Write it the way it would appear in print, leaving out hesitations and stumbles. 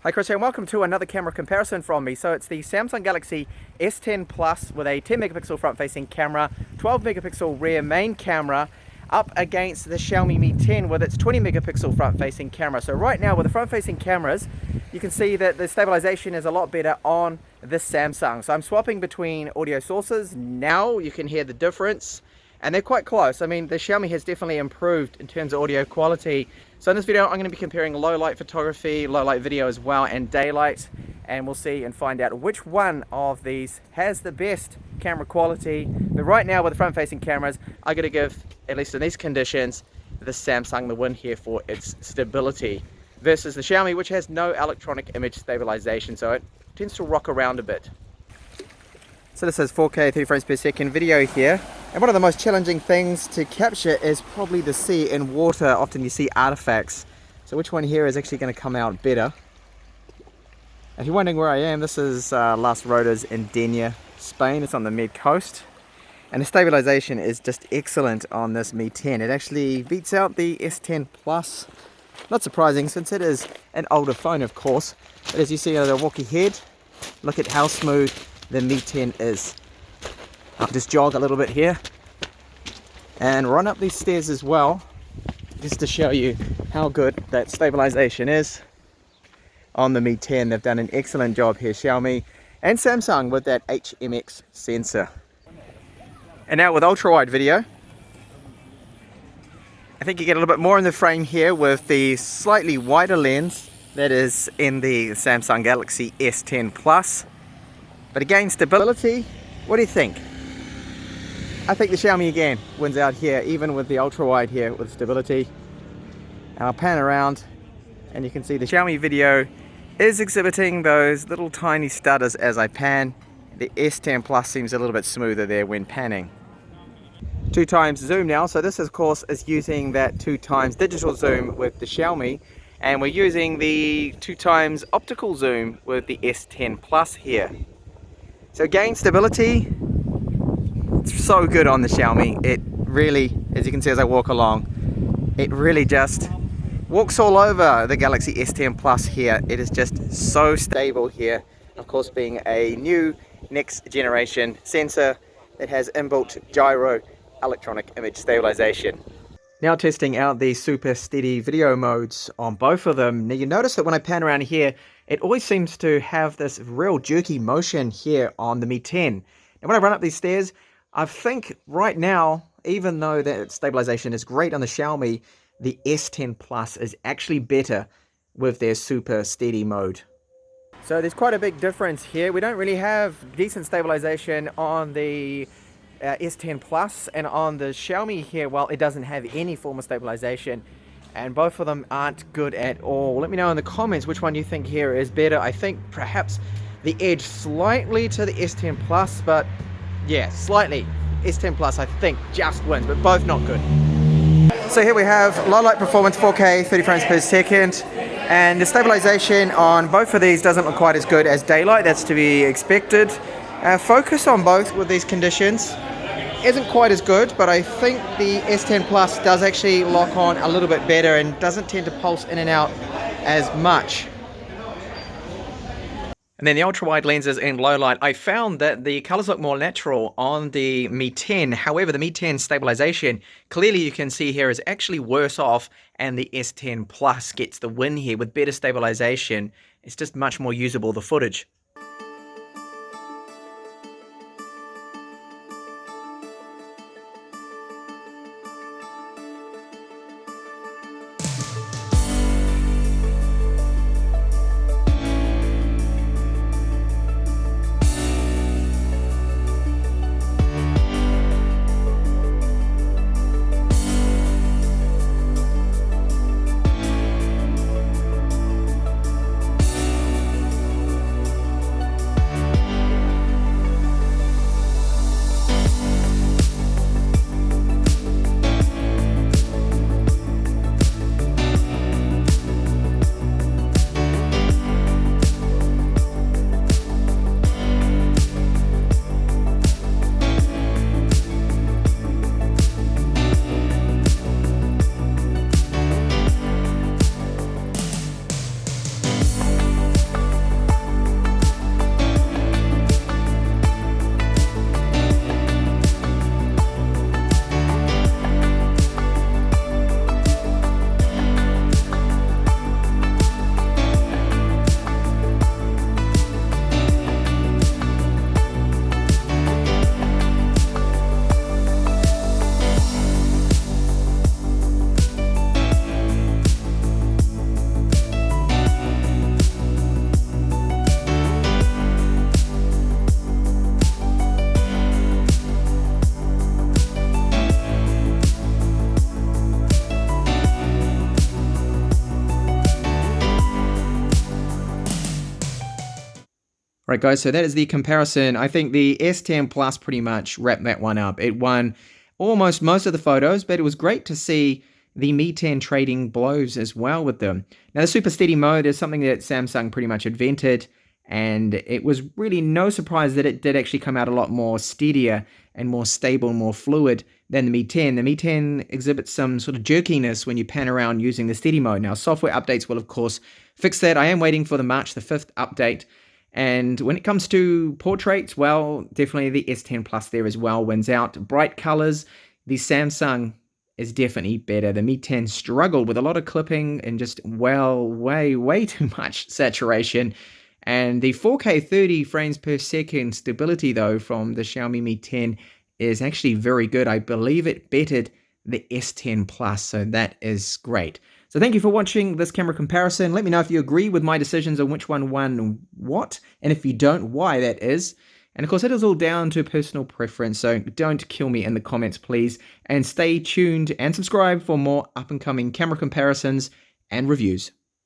Hi Chris here and welcome to another camera comparison from me. So it's the Samsung Galaxy S10 Plus with a 10 megapixel front facing camera, 12 megapixel rear main camera up against the Xiaomi Mi 10 with its 20 megapixel front facing camera. So right now with the front facing cameras you can see that the stabilization is a lot better on this Samsung. So I'm swapping between audio sources. Now you can hear the difference and they're quite close. I mean, the Xiaomi has definitely improved in terms of audio quality. So in this video, I'm going to be comparing low light photography, low light video as well, and daylight. And we'll see and find out which one of these has the best camera quality. But right now with the front facing cameras, I'm going to give, at least in these conditions, the Samsung the win here for its stability versus the Xiaomi, which has no electronic image stabilization. So it tends to rock around a bit. So this is 4K 30 frames per second video here, and one of the most challenging things to capture is probably the sea and water. Often you see artifacts, so which one here is actually going to come out better? If you're wondering where I am, this is Las Rodas in Denia, Spain. It's on the mid coast, and the stabilization is just excellent on this Mi 10. It actually beats out the S10 Plus. Not surprising since it is an older phone, of course, but as you see as I walk ahead, look at how smooth the Mi 10 is. I'll just jog a little bit here and run up these stairs as well, just to show you how good that stabilization is on the Mi 10. They've done an excellent job here, Xiaomi and Samsung, with that HMX sensor. And now with ultra wide video, I think you get a little bit more in the frame here with the slightly wider lens that is in the Samsung Galaxy S10 Plus. But again, stability, what do you think? I think the Xiaomi again wins out here, even with the ultra wide here with stability. And I'll pan around and you can see the Xiaomi video is exhibiting those little tiny stutters as I pan. The S10 Plus seems a little bit smoother there when panning. 2 times zoom now, so this of course is using that 2 times digital zoom with the Xiaomi, and we're using the 2 times optical zoom with the S10 Plus here. So again, stability, it's so good on the Xiaomi. It really, as you can see as I walk along, it really just walks all over the Galaxy S10 Plus here. It is just so stable here. Of course, being a new next generation sensor that has inbuilt gyro electronic image stabilization. Now testing out the super steady video modes on both of them. Now you notice that when I pan around here, it always seems to have this real jerky motion here on the Mi 10. And when I run up these stairs, I think right now, even though that stabilization is great on the Xiaomi, the S10 Plus is actually better with their super steady mode. So there's quite a big difference here. We don't really have decent stabilization on the S10 Plus, and on the Xiaomi here, well, it doesn't have any form of stabilization, and both of them aren't good at all. Let me know in the comments which one you think here is better. I think perhaps the edge slightly to the S10 Plus, but yeah, slightly. S10 Plus I think just wins, but both not good. So here we have low light performance, 4K 30 frames per second, and the stabilization on both of these doesn't look quite as good as daylight. That's to be expected. Focus on both with these conditions isn't quite as good, but I think the S10 Plus does actually lock on a little bit better and doesn't tend to pulse in and out as much. And then the ultra wide lenses and low light, I found that the colors look more natural on the Mi 10. However, the Mi 10 stabilization, clearly you can see here, is actually worse off, and the S10 Plus gets the win here with better stabilization. It's just much more usable, the footage. Right, guys, so that is the comparison. I think the S10 Plus pretty much wrapped that one up. It won almost most of the photos, but it was great to see the Mi 10 trading blows as well with them. Now, the super steady mode is something that Samsung pretty much invented, and it was really no surprise that it did actually come out a lot more steadier and more stable, more fluid than the Mi 10. The Mi 10 exhibits some sort of jerkiness when you pan around using the steady mode. Now, software updates will, of course, fix that. I am waiting for the March the 5th update. And when it comes to portraits, well, definitely the S10 Plus there as well wins out. Bright colors, the Samsung is definitely better. The Mi 10 struggled with a lot of clipping and just, well, way too much saturation. And the 4K 30 frames per second stability, though, from the Xiaomi Mi 10 is actually very good. I believe it bettered the S10 Plus, so that is great. So thank you for watching this camera comparison. Let me know if you agree with my decisions on which one won what, and if you don't, why that is. And of course, it is all down to personal preference, so don't kill me in the comments, please. And stay tuned and subscribe for more up-and-coming camera comparisons and reviews.